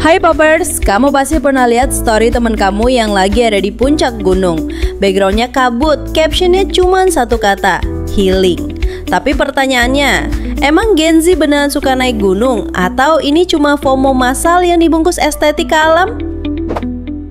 Hai Poppers, kamu pasti pernah lihat story teman kamu yang lagi ada di puncak gunung. Backgroundnya kabut, captionnya cuma satu kata, healing. Tapi pertanyaannya, emang Gen Z beneran suka naik gunung? Atau ini cuma FOMO massal yang dibungkus estetika alam?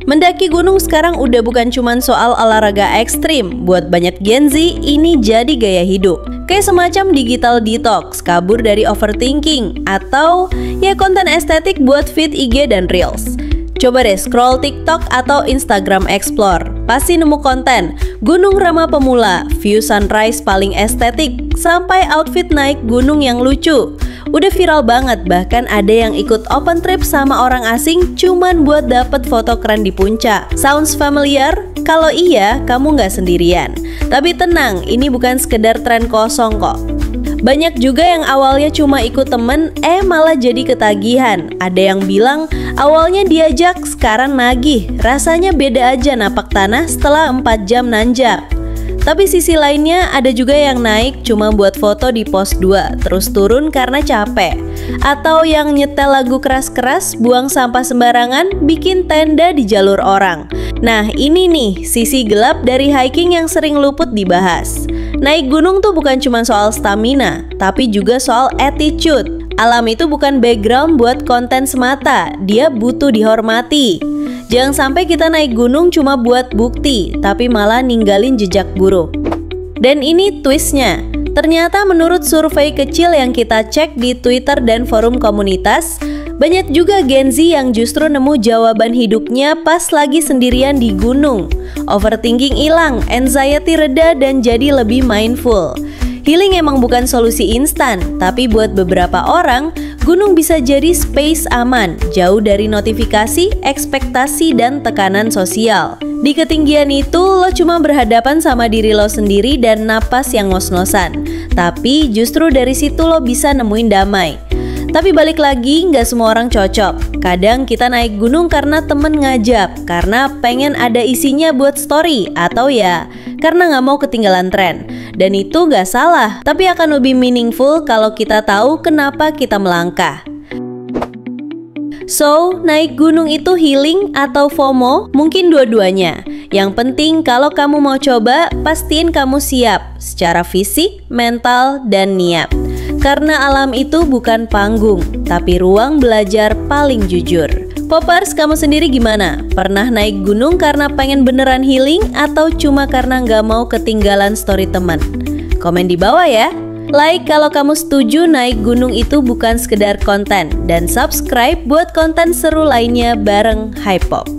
Mendaki gunung sekarang udah bukan cuma soal olahraga ekstrim. Buat banyak Gen Z, ini jadi gaya hidup. Kayak semacam digital detox, kabur dari overthinking, atau ya konten estetik buat feed IG dan Reels. Coba deh scroll TikTok atau Instagram Explore, pasti nemu konten gunung ramah pemula, view sunrise paling estetik, sampai outfit naik gunung yang lucu. Udah viral banget, bahkan ada yang ikut open trip sama orang asing cuman buat dapet foto keren di puncak. Sounds familiar? Kalau iya, kamu nggak sendirian. Tapi tenang, ini bukan sekedar tren kosong kok. Banyak juga yang awalnya cuma ikut temen, malah jadi ketagihan. Ada yang bilang awalnya diajak, sekarang nagih. Rasanya beda aja napak tanah setelah 4 jam nanjak. Tapi sisi lainnya ada juga yang naik cuma buat foto di pos 2, terus turun karena capek. Atau yang nyetel lagu keras-keras, buang sampah sembarangan, bikin tenda di jalur orang. Nah ini nih sisi gelap dari hiking yang sering luput dibahas. Naik gunung tuh bukan cuma soal stamina, tapi juga soal attitude. Alam itu bukan background buat konten semata, dia butuh dihormati. Jangan sampai kita naik gunung cuma buat bukti, tapi malah ninggalin jejak buruk. Dan ini twistnya. Ternyata menurut survei kecil yang kita cek di Twitter dan forum komunitas, banyak juga Gen Z yang justru nemu jawaban hidupnya pas lagi sendirian di gunung. Overthinking hilang, anxiety reda, dan jadi lebih mindful. Healing emang bukan solusi instan, tapi buat beberapa orang, gunung bisa jadi space aman, jauh dari notifikasi, ekspektasi, dan tekanan sosial. Di ketinggian itu, lo cuma berhadapan sama diri lo sendiri dan napas yang ngos-ngosan. Tapi justru dari situ lo bisa nemuin damai. Tapi balik lagi, nggak semua orang cocok. Kadang kita naik gunung karena temen ngajak, karena pengen ada isinya buat story, atau ya karena nggak mau ketinggalan tren. Dan itu nggak salah, tapi akan lebih meaningful kalau kita tahu kenapa kita melangkah. So, naik gunung itu healing atau FOMO? Mungkin dua-duanya. Yang penting kalau kamu mau coba, pastiin kamu siap secara fisik, mental, dan niat. Karena alam itu bukan panggung, tapi ruang belajar paling jujur. Poppers, kamu sendiri gimana? Pernah naik gunung karena pengen beneran healing atau cuma karena nggak mau ketinggalan story teman? Komen di bawah ya. Like kalau kamu setuju naik gunung itu bukan sekedar konten. Dan subscribe buat konten seru lainnya bareng Hypop.